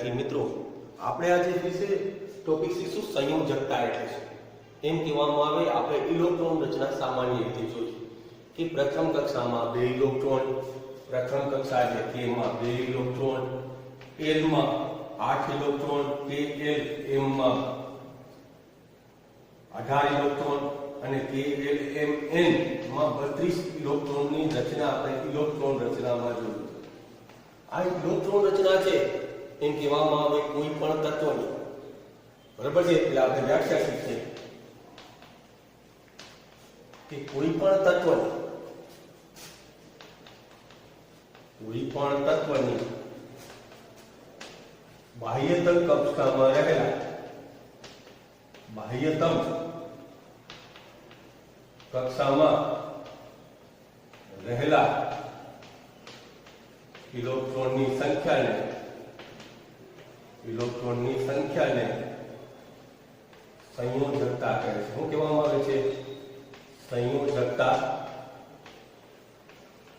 વિદ્યાર્થી મિત્રો, આપણે આજે વિશે ટોપિક શીખશું સંયોજકતા એટલે શું. એમ કહેવામાં આવે આપણે ઇલેક્ટ્રોન રચના સામાન્ય રીતે જોઈએ કે પ્રથમ કક્ષામાં 2 ઇલેક્ટ્રોન, પ્રથમ કક્ષા એટલે કે માં 2 ઇલેક્ટ્રોન, L માં 8 ઇલેક્ટ્રોન, KL M માં 18 ઇલેક્ટ્રોન અને KLMN માં 32 ઇલેક્ટ્રોનની રચના આપણે ઇલેક્ટ્રોન રચનામાં જોયું. આ ઇલેક્ટ્રોન રચના છે એમ કહેવામાં આવે કોઈ પણ તત્વની, બરાબર છે. એટલે આપણે વ્યાખ્યા શીખીએ કે કોઈ પણ તત્વની બાહ્યતમ કક્ષામાં રહેલા ઇલેક્ટ્રોનની સંખ્યાને સંયોજકતા કહે છે. શું કહેવામાં આવે છે? સંયોજકતા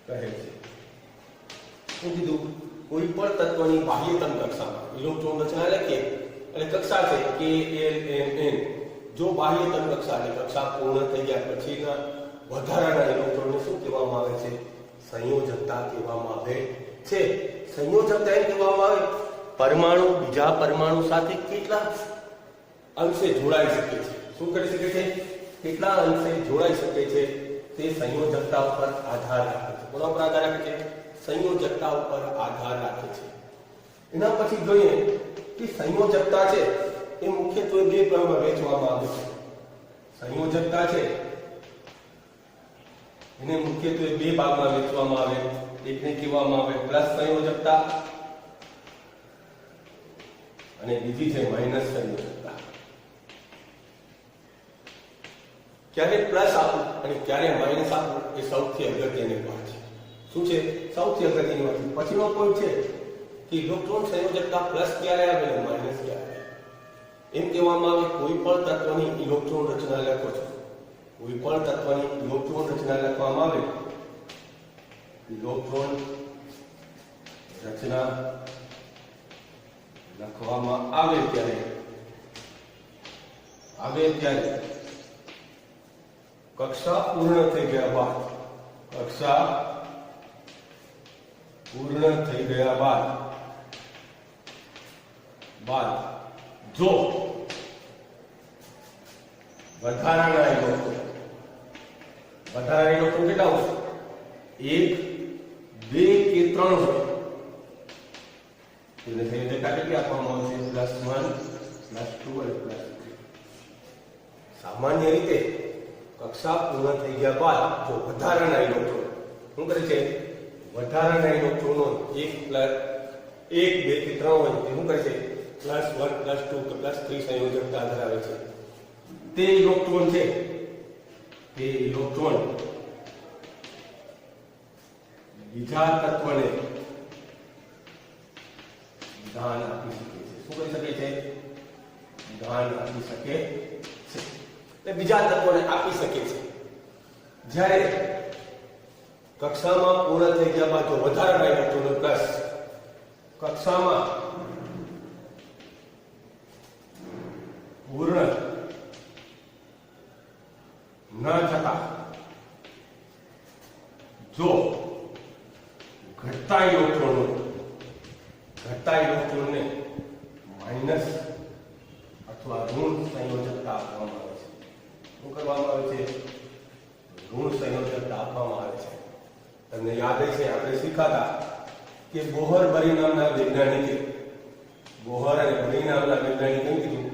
કહે છે. શું કીધું? કોઈ પણ તત્વની બાહ્યતમ કક્ષામાં ઇલેક્ટ્રોન રચના લખીએ એટલે કક્ષા છે KLMN. જો બાહ્યતમ કક્ષા એટલે કક્ષા પૂર્ણ થઈ ગયા પછીના વધારાના ઇલેક્ટ્રોનને શું કહેવામાં આવે છે? સંયોજકતા કહેવામાં આવે છે. સંયોજકતા એમ કહેવામાં આવે પરમાણુ બીજા પરમાણુ સાથે કેટલા અંશે જોડાઈ શકે છે. શું કરી શકે છે? કેટલા અંશે જોડાઈ શકે છે તે સંયોજકતા ઉપર આધાર રાખે છે. કોના ઉપર આધાર રાખે છે? સંયોજકતા ઉપર આધાર રાખે છે. એના પછી જોઈએ કે સંયોજકતા છે એ મુખ્યત્વે બે ભાગમાં વહેંચવામાં આવે છે. સંયોજકતા છે એને મુખ્યત્વે બે ભાગમાં વહેંચવામાં આવે. એકને કહેવામાં આવે પ્લસ સંયોજકતા અને બીજી છે માઇનસ સંયોજકતા. ક્યારે પ્લસ આપવું અને ક્યારે માઇનસ આપવું એ સૌથી અગત્યની વાત છે. શું છે? સૌથી અગત્યની વાત. પછીનો પોઈન્ટ છે કે ઇલેક્ટ્રોન સંયોજકતા પ્લસ ક્યારે આવે અને માઇનસ ક્યારે આવે. એમ કહેવામાં આવે કોઈ પણ તત્વની ઇલેક્ટ્રોન રચના લખો છો, કોઈ પણ તત્વની ઇલેક્ટ્રોન રચના લખવામાં આવે, ઇલેક્ટ્રોન રચના લખવામાં આવે ત્યારે કક્ષા પૂર્ણ થઈ ગયા બાદ જો વધારાના ઇલેક્ટ્રોન કેટલા હોય? 1, 2 કે 3 હોય. તેને સંયોજકતા કેટલી આપવામાં આવશે? +1, +2 અને +3. સામાન્ય રીતે કક્ષા પૂર્ણ થઈ ગયા બાદ જો વધારાના ઇલેક્ટ્રોન શું કરે છે? વધારાના ઇલેક્ટ્રોનો 1, 2 કે 3 હોય તે શું કરે છે? +1, +2 કે +3 સંયોજકતા ધરાવે છે. તે ઇલેક્ટ્રોન બીજા તત્વને દાન આપી શકે છે. શું કરી શકે છે? દાન આપી શકે છે. બીજા તત્વોને આપી શકે છે. જ્યારે કક્ષામાં પૂર્ણ થઈ ગયા બાદ જો વધારાના ઇલેક્ટ્રોનો પ્લસ કક્ષામાં પૂર્ણ ન થતા જો ઘટતા ઇલેક્ટ્રોનને માઇનસ અથવા ઋણ સંયોજકતા આપવામાં આવે છે. શું કરવામાં આવે છે? ઋણ સંયોજકતા આપવામાં આવે છે. તમને યાદ છે આપણે શીખાતા કે બોહર અને બરી નામના વૈજ્ઞાનિકે કીધું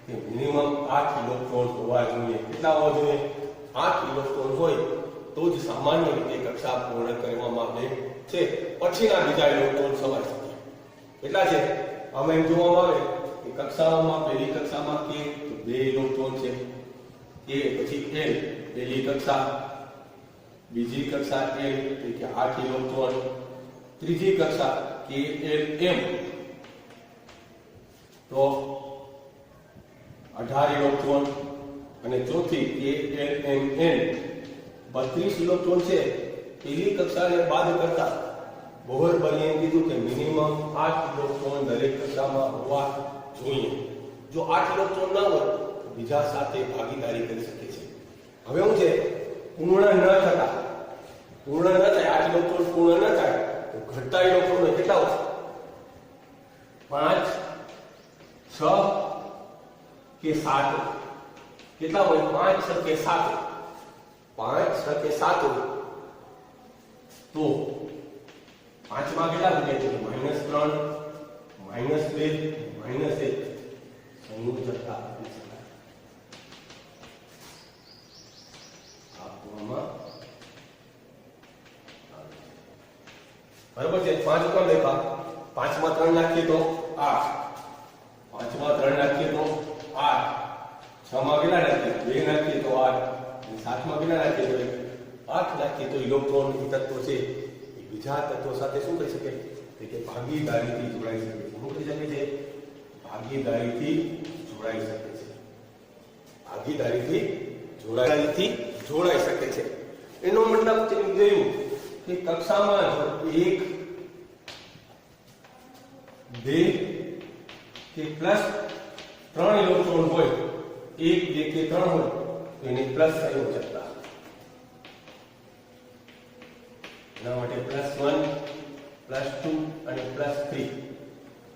કે મિનિમમ 8 ઇલેક્ટ્રોન હોવા જોઈએ. કેટલા હોવા જોઈએ? 8 ઇલેક્ટ્રોન હોય તો જ સામાન્ય રીતે કક્ષા પૂર્ણ કરવામાં આવે છે. પછીના બીજા ઇલેક્ટ્રોન સમાઈ શકે. કેટલા છે? આમાં એમ જોવામાં આવે કે કક્ષામાં પહેલી કક્ષામાં કે 2 ઇલેક્ટ્રોન છે, કે પછી L પહેલી કક્ષા, બીજી કક્ષા L એટલે કે 8 ઇલેક્ટ્રોન, ત્રીજી કક્ષા KLM તો 18 ઇલેક્ટ્રોન અને ચોથી KLMN 32 ઇલેક્ટ્રોન છે. પહેલી કક્ષાને બાદ કરતા બોહર બળીએ કીધું કે મિનિમમ 8 ઇલેક્ટ્રોન દરેક કક્ષામાં હોવા જોઈએ. જો 8 ઇલેક્ટ્રોન ના હોય તો બીજા સાથે ભાગીદારી કરી શકે છે. હવે હું છે પૂર્ણ ન થાય 8 ઇલેક્ટ્રોન પૂર્ણ ન થાય તો ઘટતા ઇલેક્ટ્રોન કેટલા હોય? 5, 6 કે 7. કેટલા હોય? 5, 6 કે 7. 5, 6 કે 7 હોય તો 5 માં કેટલા વધે છે? -3, -2, -1 સંયોજકતા આપી શકાય. આપવામાં બરાબર છે. 5 કોણ લેખા? 5 માં 3 નાખીએ તો 8, 5 માં 3 નાખીએ તો 8, 6 માં કેટલા નાખીએ? 2 નાખીએ તો 8, અને 7 માં કેટલા નાખીએ તો 8 નાખીએ તો ઇલેક્ટ્રોન તત્વ છે બીજા તત્વો સાથે શું કરી શકે? કે ભાગીદારીથી જોડાઈ શકે છે. શું કરી શકે છે? ભાગીદારીથી જોડાઈ શકે છે. ભાગીદારીથી જોડાઈ શકે છે. એનો મતલબ જોયું કે કક્ષામાં 1, 2 કે પ્લસ 3 ઇલેક્ટ્રોન હોય, 1, 2 કે 3 હોય તો એને પ્લસ સંયોજકતા. એના માટે +1, +2 અને +3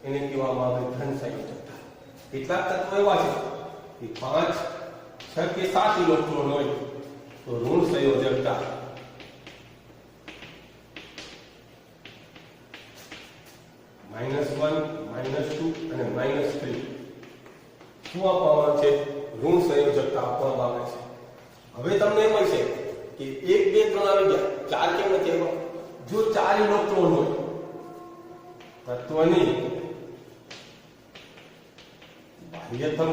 એને કહેવામાં આવે ધન સંયોજકતા. કેટલાક તત્વો એવા છે કે 5, 6 કે 7 ઇલેક્ટ્રોન હોય તો ઋણ સંયોજકતા. -1, -2 અને -3 શું આપવામાં આવે છે? ઋણ સંયોજકતા આપવામાં આવે છે. હવે તમને એમ છે કે 1, 2, 3 આવી ગયા, 4 કેમ નથી આવ્યા? જો 4 ઇલેક્ટ્રોન હોય તત્વની બાહ્યતમ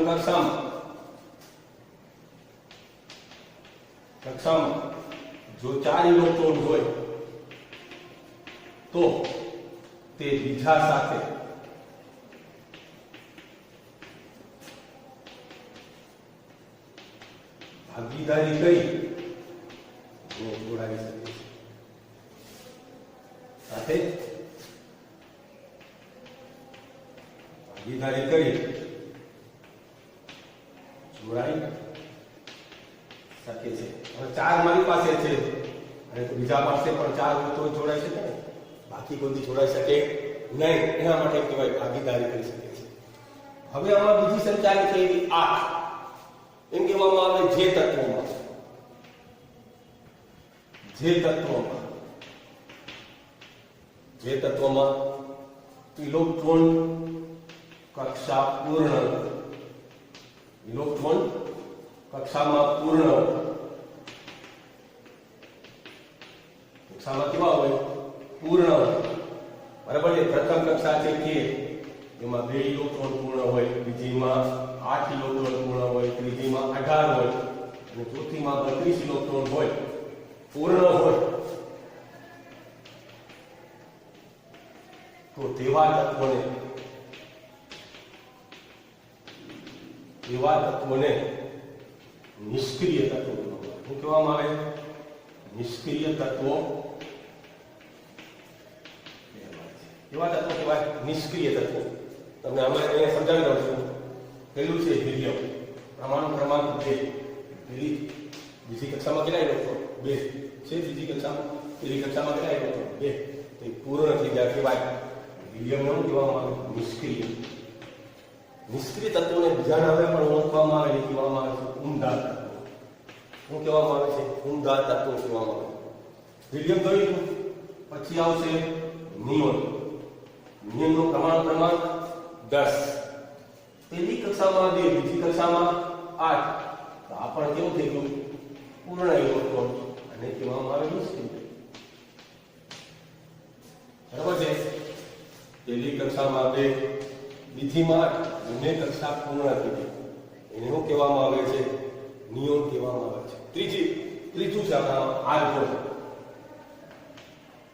કક્ષામાં જો 4 ઇલેક્ટ્રોન હોય તો તે બીજા સાથે ભાગીદારી કરી જોડાઈ શકે છે. સાથે ભાગીદારી કરી જોડાઈ શકે છે. હવે 4 મારી પાસે છે અને બીજા પાસે પણ 4 હોય તો જોડાઈ શકે ને, બાકી કોઈ જોડાઈ શકે નહીં. એના માટે કહેવાય ભાગીદારી કરી શકે છે. હવે આમાં બીજી સંખ્યા છે એવી 8. એમ કહેવામાં આવે જે તત્વોમાં ઇલેક્ટ્રોન કક્ષામાં પૂર્ણ કક્ષામાં કેવા હોય? પૂર્ણ. બરાબર છે. પ્રથમ કક્ષા છે કે એમાં 2 ઇલેક્ટ્રોન પૂર્ણ હોય, બીજીમાં 8 ઇલેક્ટ્રોન પૂર્ણ હોય, ત્રીજીમાં 18 હોય અને ચોથીમાં 32 ઇલેક્ટ્રોન હોય, પૂર્ણ હોય તો તેવા તત્વોને નિષ્ક્રિય તત્વો શું કહેવામાં આવે? નિષ્ક્રિય તત્વો એવા તત્વો કહેવાય નિષ્ક્રિય તત્વો. તમને આમાં અહીંયા સમજાવી દઉં છું. પહેલું છે હિલિયમ, પરમાણુ ક્રમાંક 2. બીજી કક્ષામાં કેટલા ઇલેક્ટ્રોન? 2 છે. ત્રીજી કક્ષામાં કેટલા ઇલેક્ટ્રોન? 2. તો પૂર્ણ થઈ ગયા કહેવાય. હિલિયમ નું કહેવામાં આવે નિષ્ક્રિય. નિષ્ક્રિય તત્વોને બીજા નામે પણ ઓળખવામાં આવે, કહેવામાં આવે છે ઊંધા તત્વો. શું કહેવામાં આવે છે? ઊંધા તત્વો કહેવામાં આવે. હિલિયમ જોયું, પછી આવશે નિયોન. નિયોનનું ક્રમાંક 10. પહેલી કક્ષામાં 2, બીજી કક્ષામાં 8. તો આ પણ કેવું થઈ ગયું? પૂર્ણ ઇલેક્ટ્રોન અને કહેવામાં આવે નિષ્ક્રિય. બરાબર છે. પહેલી કક્ષામાં 2, બીજીમાં 8, બંને કક્ષા પૂર્ણ થઈ ગઈ. એને શું કહેવામાં આવે છે? નિયોન કહેવામાં આવે છે. ત્રીજું છે આપણા આર્ગોન.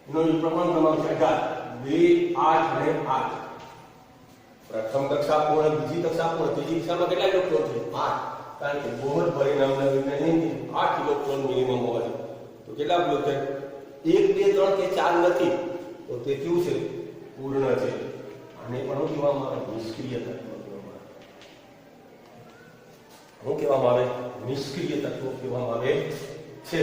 એનો પ્રમાણ ક્રમાંક 18, 2, 8 અને 8. પ્રથમ કક્ષા પૂર્ણ, બીજી કક્ષા પૂર્ણ, ત્રીજી કક્ષામાં કેટલા ઇલેક્ટ્રોન છે? 8. કારણ કે બોહર પરિણામના વિજ્ઞાનની 8 ઇલેક્ટ્રોન મિનિમમ હોવા જોઈએ. તો કેટલા ઇલેક્ટ્રોન? 1, 2, 3 કે 4 નથી. તો તે કેવું છે? પૂર્ણ છે. આને પણ શું કહેવામાં આવે? નિષ્ક્રિય તત્વ કહેવામાં આવે. શું કહેવામાં આવે? નિષ્ક્રિય તત્વો કહેવામાં આવે છે.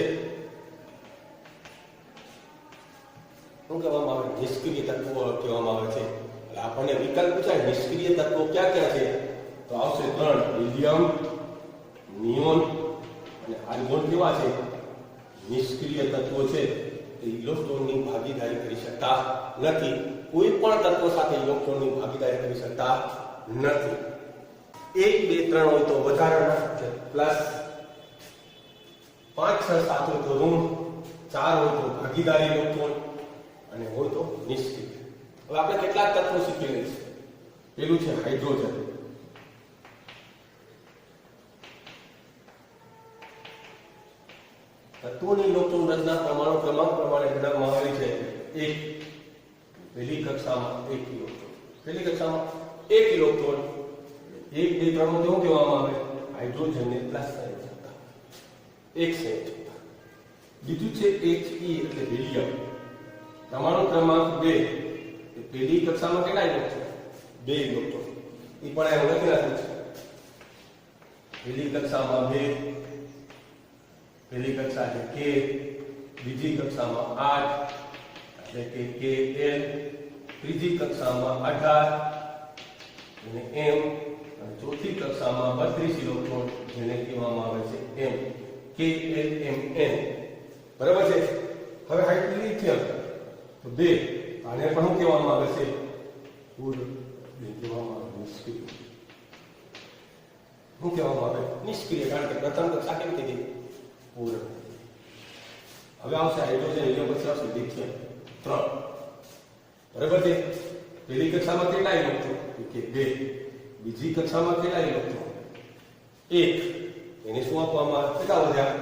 શું કહેવામાં આવે? નિષ્ક્રિય તત્વો કહેવામાં આવે છે. એટલે આપણને વિકલ્પ પૂછાય નિષ્ક્રિય તત્વો ક્યાં ક્યાં છે? તો આવશે 3. હિલિયમ, નિયોન અને આર્ગોન કેવા છે? નિષ્ક્રિય તત્વો છે. ઇલેક્ટ્રોનની ભાગીદારી કરી શકતા નથી. કોઈ પણ તત્વ સાથે ઇલેક્ટ્રોનની ભાગીદારી કરી શકતા નથી. 1 2 3 હોય તો વધારાના પ્લસ, 5 6 7 હોય તો ઋણ, 4 હોય તો ભાગીદારી ઇલેક્ટ્રોન અને હોય તો નિષ્ક્રિય. હવે આપણે કેટલાક તત્વો શીખેલા છે. પેલું છે હાઇડ્રોજન. તત્વોની ઇલેક્ટ્રોન રચના પરમાણુ ક્રમાંક પ્રમાણે ગણવામાં આવેલી છે. 1 પહેલી કક્ષામાં 1 ઇલેક્ટ્રોન. પહેલી કક્ષામાં 1 ઇલેક્ટ્રોન. 1 2 3 માં કેવું કહેવામાં આવે? હાઇડ્રોજનને પ્લસ સંયોજકતા. 1 સંયોજકતા. બીજું છે He એટલે હિલિયમ. પરમાણુ ક્રમાંક 2. પહેલી કક્ષામાં કેટલા ઇલેક્ટ્રોન? 2 ઇલેક્ટ્રોન. એ પણ એમ લખી નાખ્યું છે. પહેલી કક્ષામાં 2, પહેલી કક્ષા છે K, બીજી કક્ષામાં 8 એટલે કે Kl, ત્રીજી કક્ષામાં 18 અને M, અને ચોથી કક્ષામાં 32 ઇલેક્ટ્રોન જેને કહેવામાં આવે છે M, KLMN. બરાબર છે. હવે હાઇડ્રોલિથિયમ તો 2, આને પણ શું કહેવામાં આવે છે? પૂર્ણ કહેવામાં આવે. નિષ્ક્રિય. શું કહેવામાં આવે? નિષ્ક્રિય. કારણ કે પ્રથમ કક્ષા કેવી થઈ ગઈ? પૂર્ણ. હવે આવશે હાઇડ્રોજન, હિલિયમ, પછી આવશે લિથિયમ. 3. બરાબર છે. પહેલી કક્ષામાં કેટલા ઇલેક્ટ્રોન? કે 2. બીજી કક્ષામાં કેટલા ઇલેક્ટ્રોન? 1. એને શું આપવામાં આવે? કેટલા વધ્યા?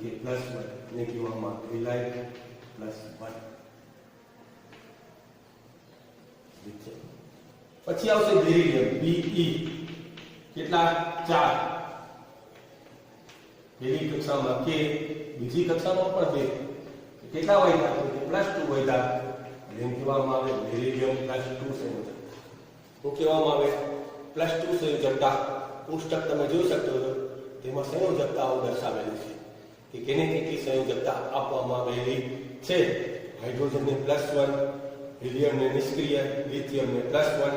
કે +1 ને કહેવામાં આવે +1. પછી આવશે બેરિલિયમ, Be. કેટલા? 4. પહેલી કક્ષામાં K, બીજી કક્ષામાં પણ 2. કેટલા વધ્યા? તો કે +2 વધ્યા. એમ કહેવામાં આવે બેરિલિયમ +2 સંયોજકતા. શું કહેવામાં આવે? +2 સંયોજકતા. પુસ્તક તમે જોઈ શકતો છો, તેમાં સંયોજકતાઓ દર્શાવેલી છે કે કેને કેટલી સંયોજકતા આપવામાં આવેલી છે. હાઇડ્રોજનને +1, હિલિયમને નિષ્ક્રિય, લિથિયમને +1,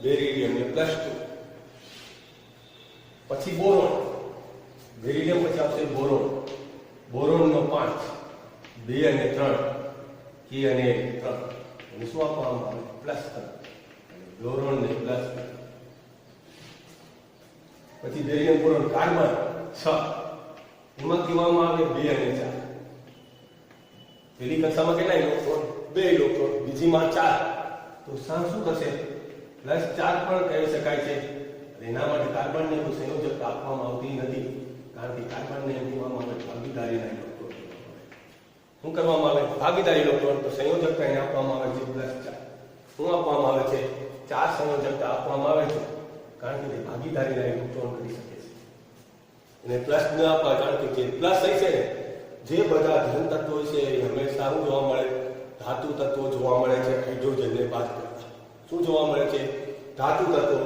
બેરિલિયમને +2. પછી બોરોન. બેરિલિયમ પછી આવશે બોરોન. બોરોનનો 5, 2 અને 3, K અને 3. એને શું આપવામાં આવે? +3. બોરોનને +3. પછી બેરિલિયમ, બોરોન, કાર્બન 6. એમાં કહેવામાં આવે 2 અને 4. પહેલી કક્ષામાં કેટલા ઇલેક્ટ્રોન? 2 ઇલેક્ટ્રોન. બીજીમાં 4. તો શું થશે? +4 પણ કહી શકાય છે. એના માટે કાર્બનને કોઈ સંયોજકતા આપવામાં આવતી નથી. કારણ કે કાર્બનને એમ કહેવામાં આવે ભાગીદારીના ઇલેક્ટ્રોન. શું કરવામાં આવે? ભાગીદારી ઇલેક્ટ્રોન. તો સંયોજકતા એને આપવામાં આવે છે +4. શું આપવામાં આવે છે? 4 સંયોજકતા આપવામાં આવે છે. કારણ કે તે ભાગીદારીના ઇલેક્ટ્રોન કરી શકે છે. એને પ્લસ ન આપવા, કારણ કે જે પ્લસ થઈ છે ને, જે બધા ધન તત્વો છે એ હંમેશા શું જોવા મળે? ધાતુ તત્વો જોવા મળે છે. હાઇડ્રોજનને બાદ કરતા શું જોવા મળે છે? ધાતુ તત્વો.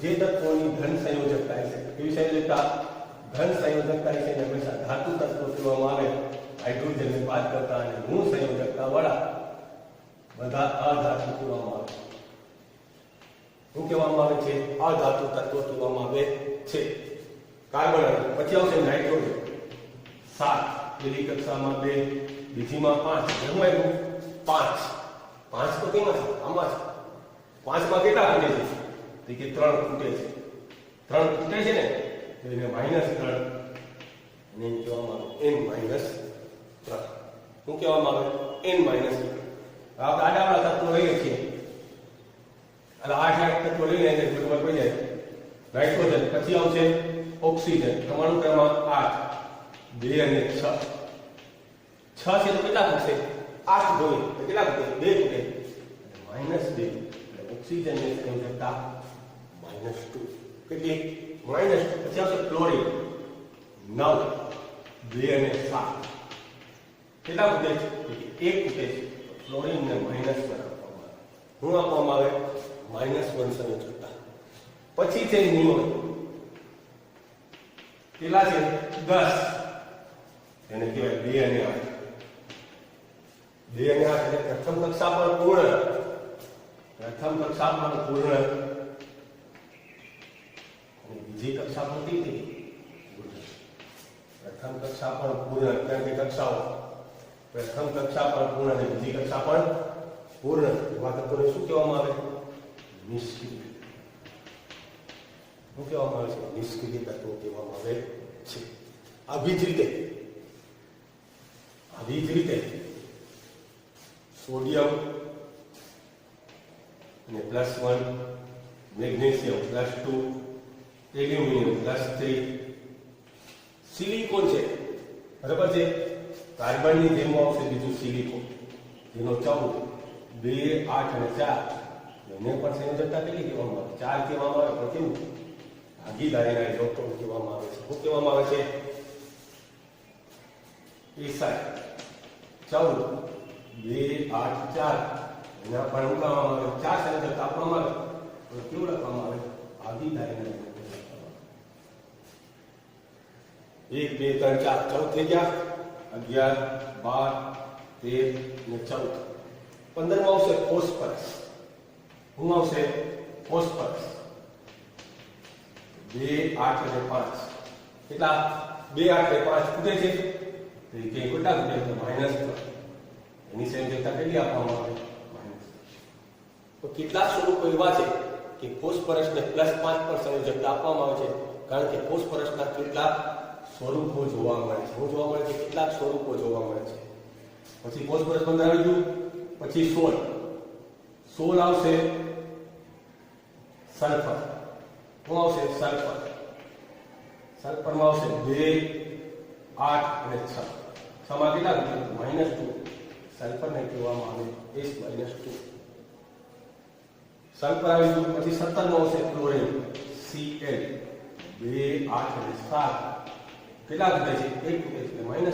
જે તત્વોની ધન સંયોજકતા છે, કેવી સંયોજકતા? ધન સંયોજકતા છે એને હંમેશા ધાતુ તત્વો કહેવામાં આવે. હાઇડ્રોજનને બાદ કરતા અને ઋણ સંયોજકતા વાળા બધા અધાતુ કહેવામાં આવે. શું કહેવામાં આવે છે? અધાતુ તત્વો કહેવામાં આવે છે. કાર્બન. પછી આવશે નાઇટ્રોજન 7. પહેલી કક્ષામાં 2, બીજીમાં 5. એમાં 5. 5 તો કેમાં છે? આમાં છે. 5 માં કેટલા ખૂટે છે? તો કે 3 ખૂટે છે. 3 ખૂટે છે ને, તો એને -3 અને એમ કહેવામાં આવે N-3. શું કહેવામાં આવે? N-3. આપણે આડાવાળા તત્વો લઈએ છીએ. એટલે 8 તત્વો લઈને એને ખબર પડી જાય. નાઇટ્રોજન. પછી આવશે ઓક્સિજન. પરમાણુ ક્રમાંક 8, 2 અને 6. 6 છે તો કેટલા ખૂટશે? 8 જોઈએ તો કેટલા ખૂટે? 2 ખૂટે. -2. ઓક્સિજનની સંયોજકતા -2. કેટલી? -2. પછી આવશે ક્લોરીન 9, 2 અને 7. કેટલા ખૂટે છે? 1 ખૂટે છે. ક્લોરીન ને -1 આપવામાં આવે. શું આપવામાં આવે? -1 સંયોજકતા. પછી છે નિયોન. કેટલા છે? 10. એને કહેવાય 2 અને 8. 2 અને 8 એટલે પ્રથમ કક્ષા પર પૂર્ણ. પ્રથમ કક્ષા પર પૂર્ણ અને બીજી કક્ષા પર કેટલી? પ્રથમ કક્ષા પર પૂર્ણ. ત્યાં કે કક્ષાઓ પ્રથમ કક્ષા પર પૂર્ણ અને બીજી કક્ષા પર પૂર્ણ. એવા તત્વોને શું કહેવામાં આવે? નિષ્ક્રિય. શું કહેવામાં આવે છે? નિષ્ક્રિય તત્વો કહેવામાં આવે છે. આવી જ રીતે સોડિયમ અને +1, મેગ્નેશિયમ +2, એલ્યુમિનિયમ +3, સિલિકોન છે, બરાબર છે. કાર્બનની જેમ આવશે બીજું સિલિકોન, જેનો 14, 2, 8 અને 4. એને પણ સંયોજકતા કેટલી કહેવામાં આવે? 4 કહેવામાં આવે. પણ કેવું? ભાગીદારીના ઇલેક્ટ્રોન કહેવામાં આવે છે. શું કહેવામાં આવે છે? એસાઈ 14, 2, 8, 4. એના પણ ઉગાડવામાં આવે. 4 સંયોજકતા આપવામાં આવે. તો કેવું લખવામાં આવે? ભાગીદારીના ઇલેક્ટ્રોન. 1, 2, 3, 4 14 થઈ ગયા. 11, 12, 13 ને 14. 15 માં આવશે ફોસ્ફરસ. શું આવશે? ફોસ્ફરસ. 2, 8 અને 5. કેટલા? 2, 8 અને 5 ખૂટે છે. તો એ કે કેટલા ખૂટે? તો -3. એની સંયોજકતા કેટલી આપવામાં આવે? -. તો કેટલાક સ્વરૂપો એવા છે કે ફોસ્ફરસને +5 પર સંયોજકતા આપવામાં આવે છે, કારણ કે ફોસ્ફરસના કેટલાક સ્વરૂપો જોવા મળે છે. શું જોવા મળે છે? કેટલાક સ્વરૂપો જોવા મળે છે. પછી ફોસ્ફરસ 15 આવી ગયું. પછી 16 આવશે સલ્ફર. શું આવશે? સલ્ફર. સલ્ફરમાં આવશે 2, 8 અને 6. 6 માં કેટલા? -2. સલ્ફરને કહેવામાં આવે S-2. સલ્ફર આવી ગયું. પછી 17 માં આવશે ક્લોરીન Cl. 2, 8 અને 7. કેટલા ખૂટે છે? 1 ખૂટે છે. -1.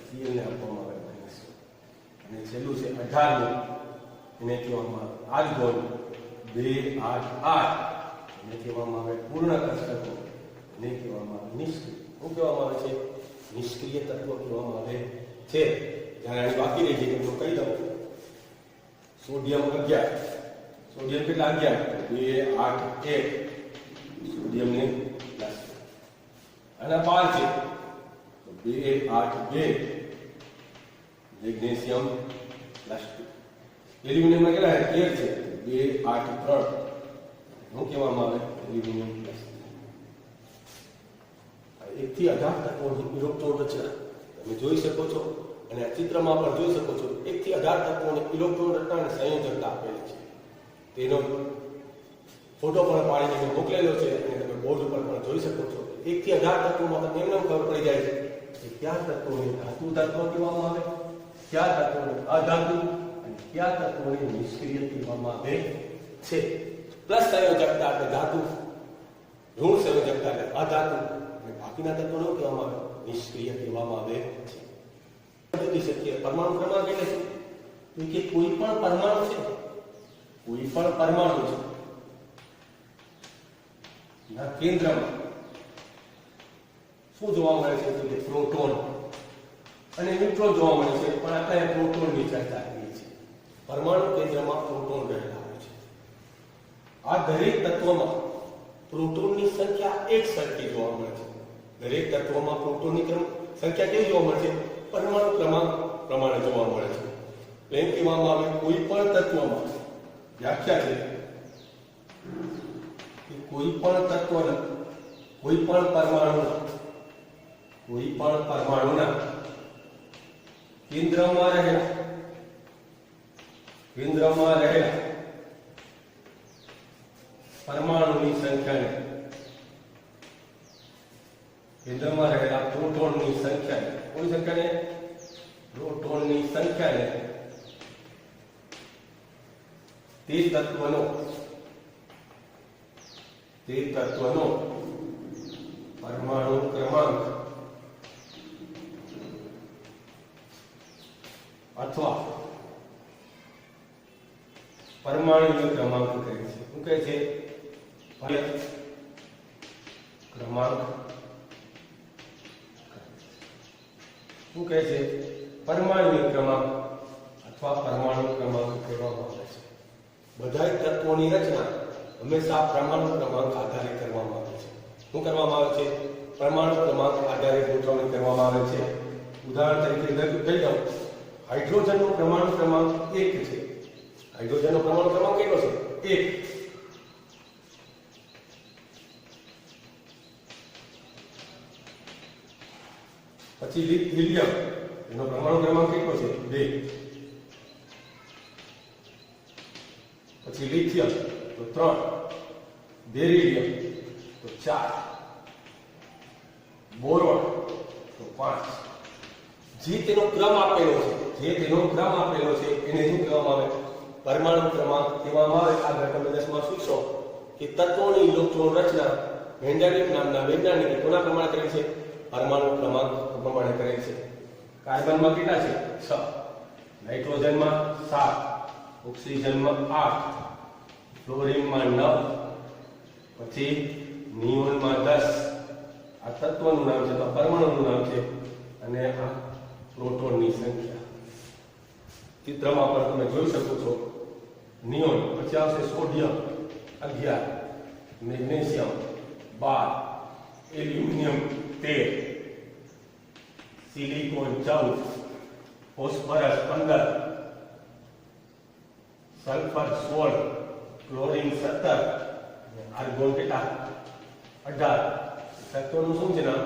Cl ને આપવામાં આવે -1. અને છેલ્લું છે 18. એને કહેવામાં આવે આર્ગોન. 2, 8, 8. એને કહેવામાં આવે પૂર્ણ કક્ષકો. એને કહેવામાં આવે નિષ્ક્રિય. શું કહેવામાં આવે છે? નિષ્ક્રિય તત્વો કહેવામાં આવે છે. જ્યારે આની બાકી રહી જાય તો કહી દઉં. સોડિયમ 11. સોડિયમ કેટલા? 11. 2, 8, 1. સોડિયમને પ્લસ. આના 12 છે. 2, 8, 2. મેગ્નેશિયમ +2. એલ્યુમિનિયમ કેટલા છે? 13 છે. 2, 8, 3. શું કહેવામાં આવે? એલ્યુમિનિયમ +3. 1 થી 18 તત્વોની ઇલેક્ટ્રોન રચના તમે જોઈ શકો છો, અને આ ચિત્રમાં પણ જોઈ શકો છો. 1 થી 18 તત્વોની ઇલેક્ટ્રોન રચના અને સંયોજકતા આપેલી છે. તેનો ફોટો પણ પાડીને મેં મોકલેલો છે, અને તમે બોર્ડ ઉપર પણ જોઈ શકો છો. 1 થી 18 તત્વોમાં તમને એમને ખબર પડી જાય છે કે કયા તત્વોને ધાતુ તત્વ કહેવામાં આવે, કયા તત્વોને અધાતુ, અને કયા તત્વોને નિષ્ક્રિય કહેવામાં આવે છે. પ્લસ સંયોજકતા એટલે ધાતુ, ઋણ સંયોજકતા એટલે અધાતુ, અને બાકીના તત્વોને કહેવામાં આવે? નિષ્ક્રિય કહેવામાં આવે છે. બધી શકીએ પરમાણુ ક્રમાંક એટલે શું? કે કોઈ પણ પરમાણુ છે, કોઈ પણ પરમાણુ છે ના કેન્દ્રમાં શું જોવા મળે છે? તો કે પ્રોટોન અને ન્યુટ્રોન જોવા મળે છે. પણ આપણે પ્રોટોનની ચર્ચા કરીએ છીએ. પરમાણુ કેન્દ્રમાં પ્રોટોન રહેલા હોય છે. આ દરેક તત્વમાં પ્રોટોનની સંખ્યા એક સરખી જોવા મળે છે. દરેક તત્વમાં પ્રોટોનની સંખ્યા કેવી જોવા મળે છે? પરમાણુ ક્રમાંક પ્રમાણે જોવા મળે છે. એમ કહેવામાં આવે કોઈ પણ તત્વમાં વ્યાખ્યા છે કે કોઈ પણ તત્વના, કોઈ પણ પરમાણુના કેન્દ્રમાં રહેલા પરમાણુની સંખ્યાને, કેન્દ્રમાં રહેલા પ્રોટોનની સંખ્યાને, કોની સંખ્યાને? પ્રોટોનની સંખ્યાને તે તત્વનો પરમાણુ ક્રમાંક અથવા પરમાણુ ક્રમાંક કહે છે. શું કહે છે? ક્રમાંક. શું કહે છે? પરમાણુ ક્રમાંક અથવા પરમાણુ ક્રમાંક કહેવામાં આવે છે. બધા તત્વોની રચના હંમેશા પરમાણુ ક્રમાંક આધારે કરવામાં આવે છે. શું કરવામાં આવે છે? પરમાણુ ક્રમાંક આધારે ગોઠવણી કરવામાં આવે છે. ઉદાહરણ તરીકે કહી દઉં, હાઇડ્રોજનનો પરમાણુ ક્રમાંક 1 છે. હાઇડ્રોજનનો પરમાણુ ક્રમાંક કેટલો છે? 1. પછી હિલિયમ, એનો પરમાણુ ક્રમાંક કેટલો છે? 2. પછી લિથિયમ તો 3, બેરિલિયમ તો 4, બોરોન તો 5. જે તેનો ક્રમ આપેલો છે, એને શું કહેવામાં આવે? પરમાણુ ક્રમાંક કહેવામાં આવે. આગળ તમે 10માં શીખશો કે તત્વોની ઇલેક્ટ્રોન રચના મેન્ડેલિક નામના વૈજ્ઞાનિકે કોના પ્રમાણે કરી છે? પરમાણુ ક્રમાંક પ્રમાણે કરેલ છે. કાર્બનમાં કેટલા છે? 6, નાઇટ્રોજનમાં 7, ઓક્સિજનમાં 8, ફ્લોરિનમાં 9, પછી નિયોનમાં 10. આ તત્વનું નામ છે, તો પરમાણુનું નામ છે. અને આ પ્રોટોનની સંખ્યા ચિત્રમાં પણ તમે જોઈ શકો છો. નિયોન, પછી આવશે sodium 11, magnesium 12, aluminium 13, silicon 14, phosphorus 15, sulphur 16, chlorine 17, argon કેટલા? 18. તત્વોનું શું છે નામ?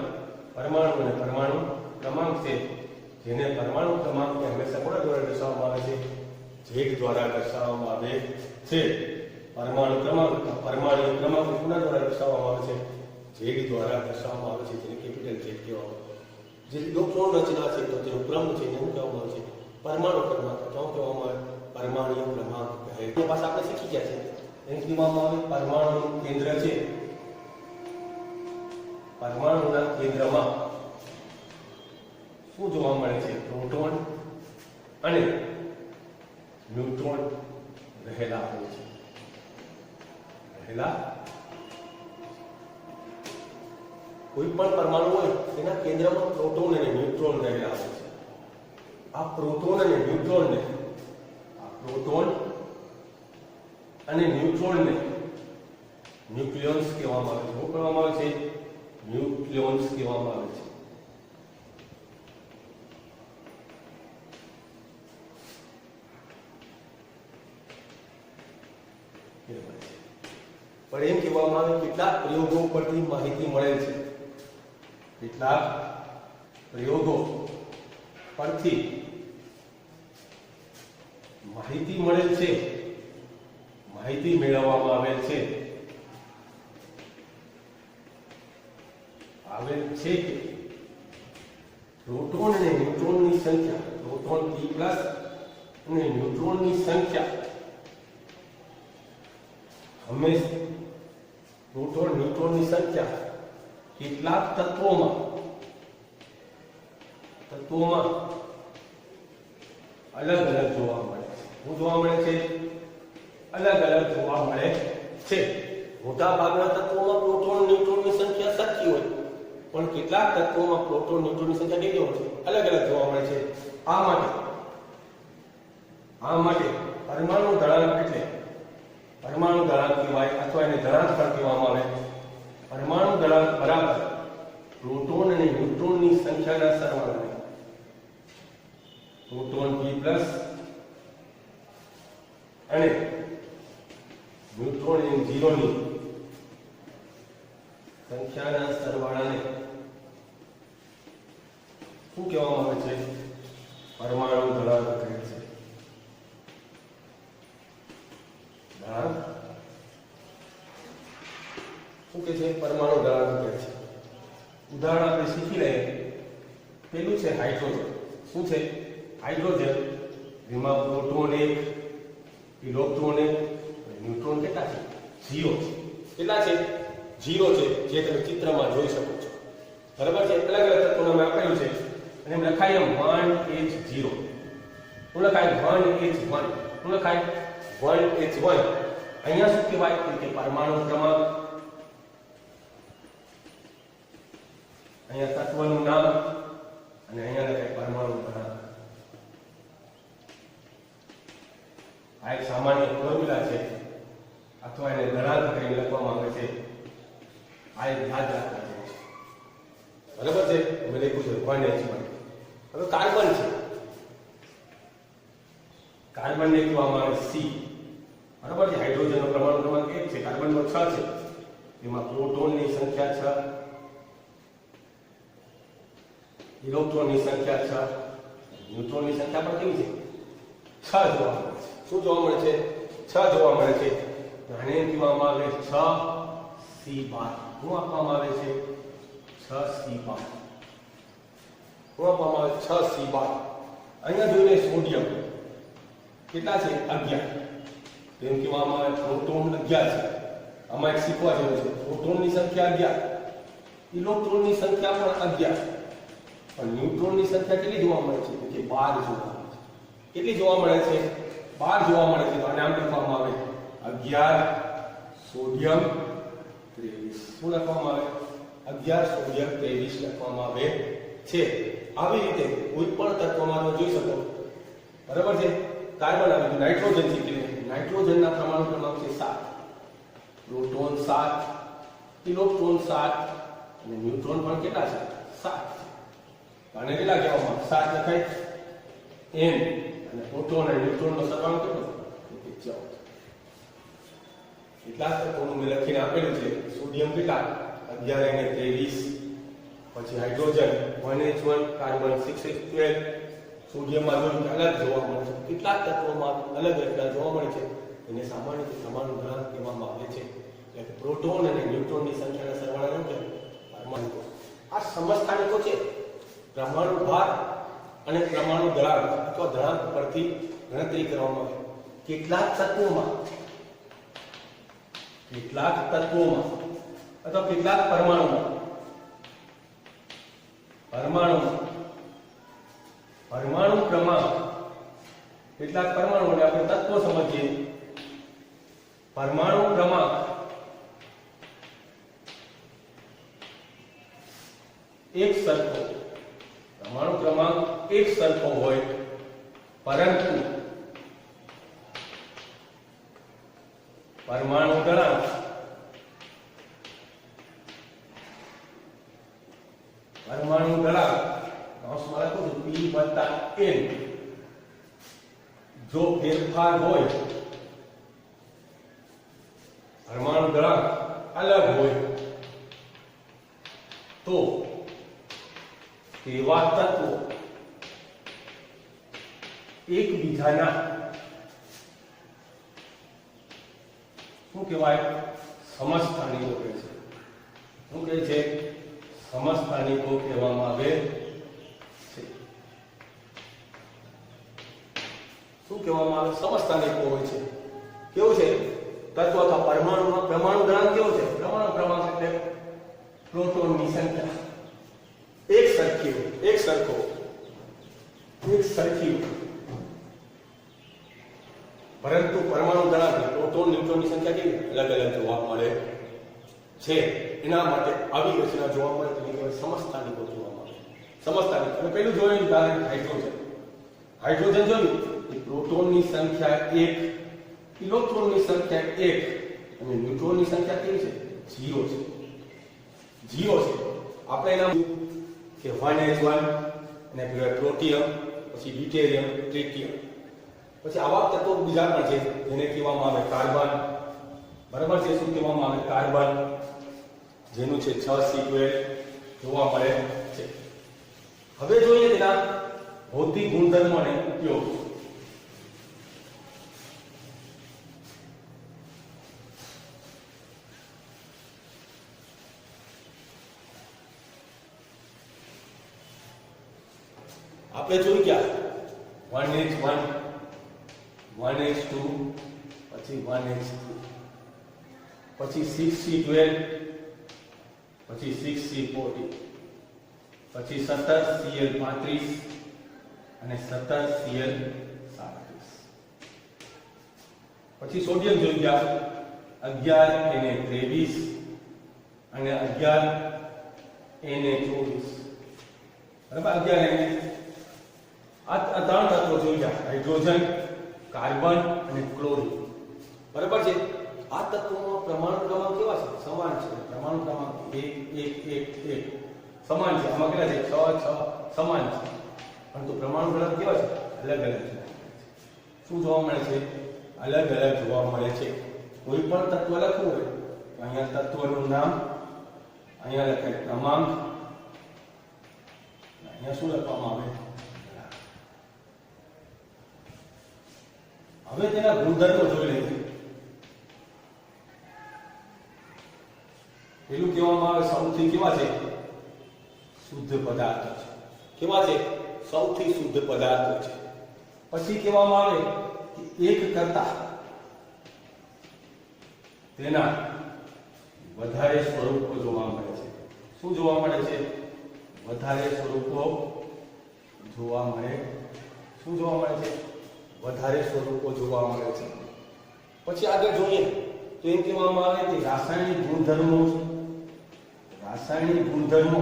પરમાણુ. અને પરમાણુ ક્રમાંક છે, જેને પરમાણુ ક્રમાંકને હંમેશા કોના દ્વારા દર્શાવવામાં આવે છે? Z દ્વારા દર્શાવવામાં આવે છે. પરમાણુ ક્રમાંક કોના દ્વારા દર્શાવવામાં આવે છે? Z દ્વારા દર્શાવવામાં આવે છે, જેને કેપિટલ Z કહેવામાં આવે છે. જે ઇલેક્ટ્રોન રચના છે, તો જેનો ક્રમ છે એને શું કહેવામાં આવે છે? પરમાણુ ક્રમાંક. શું કહેવામાં આવે? પરમાણુ ક્રમાંક કહે. તો પાછા આપણે શીખી ગયા છે. એને કહેવામાં આવે પરમાણુનું કેન્દ્ર છે. પરમાણુના કેન્દ્રમાં શું જોવા મળે છે? પ્રોટોન અને ન્યુટ્રોન રહેલા હોય છે. કોઈ પણ પરમાણુ હોય તેના કેન્દ્રમાં પ્રોટોન અને ન્યુટ્રોન રહેલા હોય છે. આ પ્રોટોન અને ન્યુટ્રોનને ન્યુક્લિયોન્સ કહેવામાં આવે છે. શું કહેવામાં આવે છે? ન્યુક્લિયોન્સ કહેવામાં આવે છે. પણ એમ કહેવામાં આવે કેટલાક પ્રયોગો પરથી માહિતી મળેલ છે. કેટલાક પ્રયોગો પરથી માહિતી મળેલ છે, માહિતી મેળવવામાં આવેલ છે કે પ્રોટોન અને ન્યુટ્રોનની સંખ્યા, પ્રોટોન P+ અને ન્યુટ્રોનની સંખ્યા હંમેશા પ્રોટોન ન્યુટ્રોનની સંખ્યા કેટલાક તત્વોમાં અલગ અલગ જોવા મળે છે. શું જોવા મળે છે? અલગ અલગ જોવા મળે છે. મોટા ભાગના તત્વોમાં પ્રોટોન ન્યુટ્રોનની સંખ્યા સરખી હોય, પણ કેટલાક તત્વોમાં પ્રોટોન ન્યુટ્રોનની સંખ્યા કેવી હોય છે? અલગ અલગ જોવા મળે છે. આ માટે પરમાણુ દળાંક એટલે પરમાણુ દળાંક કહેવાય, અથવા એને દળાંક પણ કહેવામાં આવે. પરમાણુ દળાંક બરાબર પ્રોટોન અને ન્યુટ્રોનની સંખ્યાના સરવાળાને. પ્રોટોન P+ અને ન્યુટ્રોન N0 ની સંખ્યાના સરવાળાને શું કહેવામાં આવે છે? પરમાણુ દળાંક કહે છે. દળાંક શું કહે છે? પરમાણુ દળાંક કહે છે. ઉદાહરણ આપણે શીખી લઈએ. પેલું છે હાઇડ્રોજન. શું છે? હાઇડ્રોજન, જેમાં પ્રોટોન 1, ઇલેક્ટ્રોન 1, ન્યુટ્રોન કેટલા છે? 0 છે. કેટલા છે? 0 છે, જે તમે ચિત્રમાં જોઈ શકો છો. બરાબર છે? અલગ અલગ તત્વોનું નામ આપેલું છે અને એમ લખાય 1H0. શું લખાય? 1H1. શું લખાય? 1H1 અહીંયા શું કહેવાય કે પરમાણુ ક્રમાંક, અહીંયા તત્વનું નામ અને અહીંયા લખાય પરમાણુ ક્રમાંક. આ એક સામાન્ય ફોર્મ્યુલા છે અથવા એને ગણાંક કરીને લખવામાં આવે છે. આ એક યાદ રાખવા જેવું છે. બરાબર છે? મેં લખ્યું છે 1H1. હવે કાર્બન છે, કાર્બનને કહેવામાં આવે C. બરાબર છે? હાઇડ્રોજનનો પરમાણુ ક્રમાંક 1 છે, કાર્બનનો 6 છે. એમાં પ્રોટોનની સંખ્યા 6, ઇલેક્ટ્રોનની સંખ્યા 6, ન્યુટ્રોનની સંખ્યા પણ કેવી છે? 6 જોવા મળે છે. શું જોવા મળે છે? 6 જોવા મળે છે. આને કહેવામાં આવે 6C12. શું આપવામાં આવે છે? 6C12. શું આપવામાં આવે? 6C12. અહીંયા જોઈને સોડિયમ કેટલા છે? 11. તેમ કહેવામાં આવે પ્રોટોન 11 છે. આમાં એક શીખવા જેવું છે. પ્રોટોનની સંખ્યા 11, ઇલેક્ટ્રોનની સંખ્યા પણ 11, પણ ન્યુટ્રોનની સંખ્યા કેટલી જોવા મળે છે? કે 12 જોવા મળે છે. કેટલી જોવા મળે છે? 12 જોવા મળે છે. તો આને આમ લખવામાં આવે 11 સોડિયમ 23. શું લખવામાં આવે? 11 સોડિયમ 23 લખવામાં આવે છે. આવી રીતે કોઈ પણ તત્વમાં જોઈ શકો. બરાબર છે? કાર્બન આવે તો નાઇટ્રોજન છે. નાઇટ્રોજનના પરમાણુ ક્રમાંક છે 7, પ્રોટોન 7, ઇલેક્ટ્રોન 7 અને ન્યુટ્રોન પણ કેટલા છે? 7 છે. આને કેટલા કહેવામાં? 7 લખાય N અને પ્રોટોન અને ન્યુટ્રોનનો સરવાળો કેટલો? 14. એટલા તત્વોનું મેં લખીને આપેલું છે. સોડિયમ કેટલા? 11 અને 23. પછી હાઇડ્રોજન 1H1, કાર્બન 6H12. સોડિયમમાં જોયું અલગ જોવા મળે છે. કેટલાક તત્વોમાં અલગ રચના જોવા મળે છે. એને સામાન્ય રીતે પરમાણુ ગણાંક કહેવામાં આવે છે. એટલે કે પ્રોટોન અને ન્યુટ્રોનની સંખ્યાના સરવાળાને કહેવાય પરમાણુ. આ સમસ્થાનિકો છે. પરમાણુ ભાર અને પરમાણુ દળાંક અથવા દળાંક પરથી ગણતરી કરવામાં આવે. કેટલાક તત્વોમાં અથવા કેટલાક પરમાણુમાં પરમાણુ ક્રમાંક, કેટલાક પરમાણુઓને આપણે તત્વો સમજીએ. પરમાણુ ક્રમાંક એક સરખો, પરમાણુ ક્રમાંક એક સરખો હોય, પરંતુ પરમાણુ દળાંક કૌંસમાં લખું છું P + N. જો ફેરફાર હોય, પરમાણુ દળાંક અલગ હોય, તો તેવા તત્વો એકબીજાના શું કહેવાય? સમસ્થાનિકો કહે છે. શું કહે છે? સમસ્થાનિકો કહેવામાં આવે છે. શું કહેવામાં આવે? સમસ્થાનિકો હોય છે. કેવું છે? તત્વ અથવા પરમાણુમાં પરમાણુ દળાંક કેવો છે? પરમાણુ ક્રમાંક એટલે પ્રોટોનની સંખ્યા એક સરખી, પરંતુ પરમાણુ દળાંક પ્રોટોન ન્યુટ્રોનની સંખ્યા કેવી? અલગ અલગ જોવા મળે છે. એના માટે આવી રચના જોવા મળે તેની કહેવાય સમસ્થાનિકો જોવા મળે. સમસ્થાનિક અને પેલું જોયું ઉદાહરણ હાઇડ્રોજન જોયું કે પ્રોટોનની સંખ્યા 1, ઇલેક્ટ્રોનની સંખ્યા 1 અને ન્યુટ્રોનની સંખ્યા કેવી છે? 0 છે. 0 છે. આપણે એના કે 1H1 અને પ્રોટિયમ, પછી ડ્યુટેરિયમ, ટ્રિટિયમ, પછી આવા તત્વો બીજા પણ છે જેને કહેવામાં આવે કાર્બન. બરાબર છે? શું કહેવામાં આવે? કાર્બન, જેનું છે 6C12 જોવા મળે છે. હવે જોઈએ તેના ભૌતિક ગુણધર્મો અને ઉપયોગ. આપણે જોઈ ગયા 1H1, 1H2, પછી 1H3, પછી 6C12, પછી 6C14, પછી 17Cl35 અને 17Cl37. પછી સોડિયમ જોઈ ગયા 11 Na23 અને 11 Na24 બરાબર 11 Na આ ત્રણ તત્વો જોઈ ગયા હાઇડ્રોજન કાર્બન અને ક્લોરીન બરાબર છે આ તત્વોનો પરમાણુ ક્રમાંક કેવા છે સમાન છે પરમાણુ ક્રમાંક 1 1 1 1 સમાન છે આમાં કેટલા છે 6 6 સમાન છે પરંતુ પરમાણુ ક્રમાંક કેવા છે અલગ અલગ છે શું જોવા મળે છે અલગ અલગ જોવા મળે છે કોઈ પણ તત્વ લખવું હોય તો અહીંયા તત્વનું નામ અહીંયા લખાય ક્રમાંક અહીંયા શું લખવામાં આવે હવે તેના ગુણધર્મો જોઈ લઈએ પેલું કહેવામાં આવે સૌથી કેવા છે શુદ્ધ પદાર્થો છે કેવા છે સૌથી શુદ્ધ પદાર્થો છે પછી કહેવામાં આવે કે એક કરતા તેના વધારે સ્વરૂપો જોવા મળે છે શું જોવા મળે છે વધારે સ્વરૂપો જોવા મળે શું જોવા મળે છે વધારે સ્વરૂપો જોવા મળે છે પછી આગળ જોઈએ તો એમ કહેવામાં આવે કે રાસાયણિક ગુણધર્મો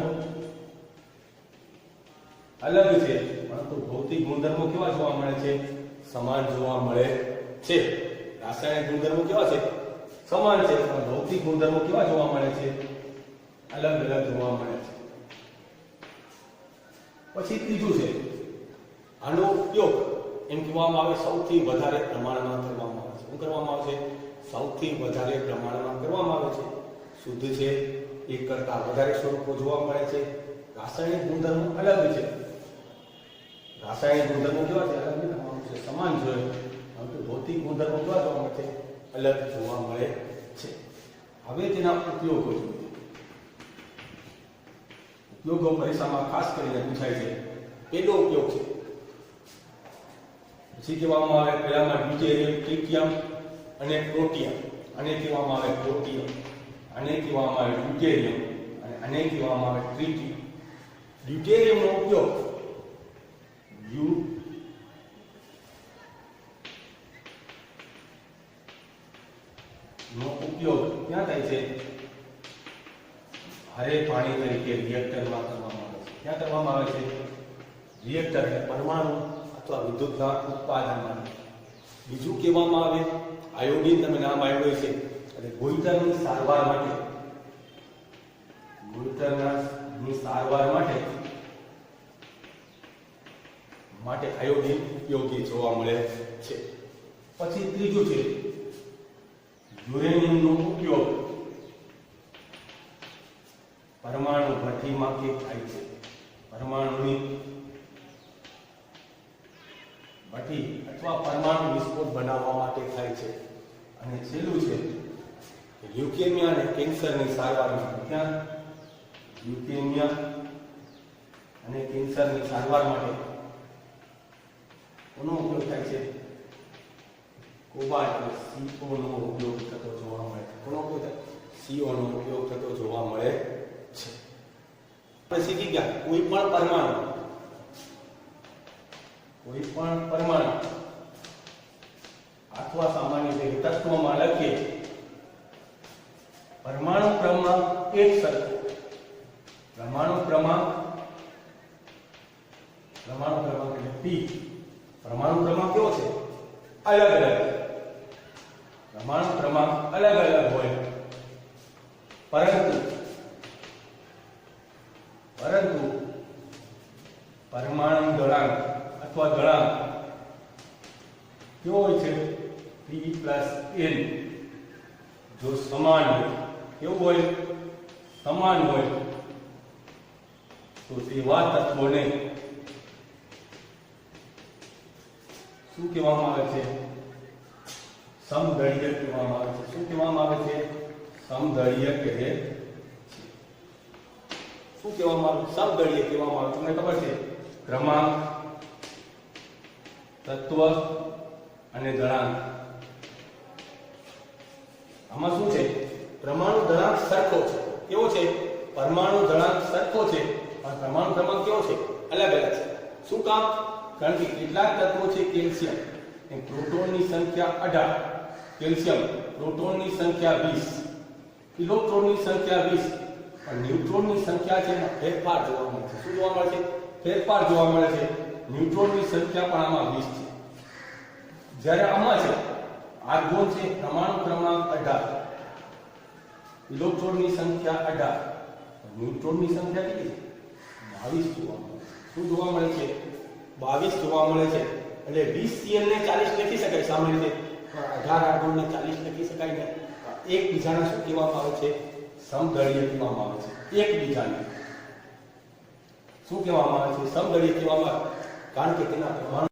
અલગ છે પરંતુ ભૌતિક ગુણધર્મો કેવા જોવા મળે છે સમાન જોવા મળે છે રાસાયણિક ગુણધર્મો કેવા છે સમાન છે પણ ભૌતિક ગુણધર્મો કેવા જોવા મળે છે અલગ અલગ જોવા મળે છે પછી ત્રીજું છે આનો ઉપયોગ એમ કહેવામાં આવે સૌથી વધારે પ્રમાણમાં કરવામાં આવે છે શું કરવામાં આવે છે સૌથી વધારે પ્રમાણમાં કરવામાં આવે છે શુદ્ધ છે એક કરતા વધારે સ્વરૂપો જોવા મળે છે રાસાયણિક ગુણધર્મો અલગ છે રાસાયણિક ગુણધર્મો કેવા છે અલગ છે સમાન છે પરંતુ ભૌતિક ગુણધર્મો કેવા જોવા મળે છે અલગ જોવા મળે છે હવે તેના ઉપયોગો જોઈએ ઉપયોગો પરીક્ષામાં ખાસ કરીને પૂછાય છે પહેલો ઉપયોગ છે પછી કહેવામાં આવે પહેલામાં ડ્યુટેરિયમ ટ્રિટિયમ અને પ્રોટિયમ અને કહેવામાં આવે પ્રોટિયમ અને કહેવામાં આવે ડ્યુટેરિયમ અને આને કહેવામાં આવે ટ્રિટિયમ ડ્યુટેરિયમનો ઉપયોગ ક્યાં થાય છે ભારે પાણી તરીકે રિએક્ટરમાં કરવામાં આવે છે ક્યાં કરવામાં આવે છે રિએક્ટર એટલે પરમાણુ અથવા વિદ્યુતના ઉત્પાદન માટે બીજું કહેવામાં આવે આયોડિન તમે નામ આવ્યું છે એટલે ગોઈટરની સારવાર માટે આયોડિન ઉપયોગી જોવા મળે છે પછી ત્રીજું છે યુરેનિયમનો ઉપયોગ પરમાણુ ભઠ્ઠીમાં કે થાય છે પરમાણુની ભઠ્ઠી અથવા પરમાણુ વિસ્ફોટ બનાવવા માટે થાય છે અને છેલ્લું છે લ્યુકેમિયા અને કેન્સરની સારવાર માટે ક્યાં લ્યુકેમિયા અને કેન્સરની સારવાર માટે કોનો ઉપયોગ થાય છે કોબાલ્ટ CO નો ઉપયોગ થતો જોવા મળે છે કોનો ઉપયોગ થાય CO નો ઉપયોગ થતો જોવા મળે છે આપણે શીખી ગયા કોઈ પણ પરમાણુ અથવા સામાન્ય રીતે તત્વમાં લખીએ પરમાણુ ક્રમાંક એક સરખો પરમાણુ ક્રમાંક એટલે P પરમાણુ ક્રમાંક કેવો છે અલગ અલગ પરમાણુ ક્રમાંક અલગ અલગ હોય પરંતુ પરમાણુ દળાંક અથવા દળાંક કેવો હોય છે P + N જો સમાન હોય કેવું હોય સમાન હોય તો તેવા તત્વોને શું કહેવામાં આવે છે સમદળીય કહેવામાં આવે છે શું કહેવામાં આવે છે સમદળીય કહે છે શું કહેવામાં આવે સમદળીય કહેવામાં આવે તમને ખબર છે ક્રમાંક તત્વ અને દળાંક આમાં શું છે પરમાણુ દળાંક સરખો છે કેવો છે પરમાણુ દળાંક સરખો છે પણ પરમાણુ ક્રમાંક કેવો છે અલગ અલગ છે શું કામ કારણ કે કેટલાક તત્વો છે કેલ્શિયમ એ પ્રોટોનની સંખ્યા 18 કેલ્શિયમ પ્રોટોનની સંખ્યા 20, ઇલેક્ટ્રોનની સંખ્યા 20, અને ન્યુટ્રોનની સંખ્યા છે એમાં ફેરફાર જોવા મળે છે. શું જોવા મળે છે? ફેરફાર જોવા મળે છે. ન્યુટ્રોનની સંખ્યા પણ આમાં 20 છે. જ્યારે આમાં છે આર્ગોન છે પરમાણુ ક્રમાંક 18, ઇલેક્ટ્રોનની સંખ્યા 18, ન્યુટ્રોનની સંખ્યા કેટલી છે? 22 જોવા મળે છે. શું જોવા મળે છે? 22 જોવા મળે છે. એટલે 20 Cl ને 40 લખી શકાય સામાન્ય રીતે, પણ 18 આર્ગોનને 40 લખી શકાય ને. એકબીજાને શું કહેવામાં આવે છે? સમદળીય કહેવામાં આવે છે. એકબીજાને શું કહેવામાં આવે છે? સમદળીય કહેવામાં આવે, કારણ કે તેના પરમાણુ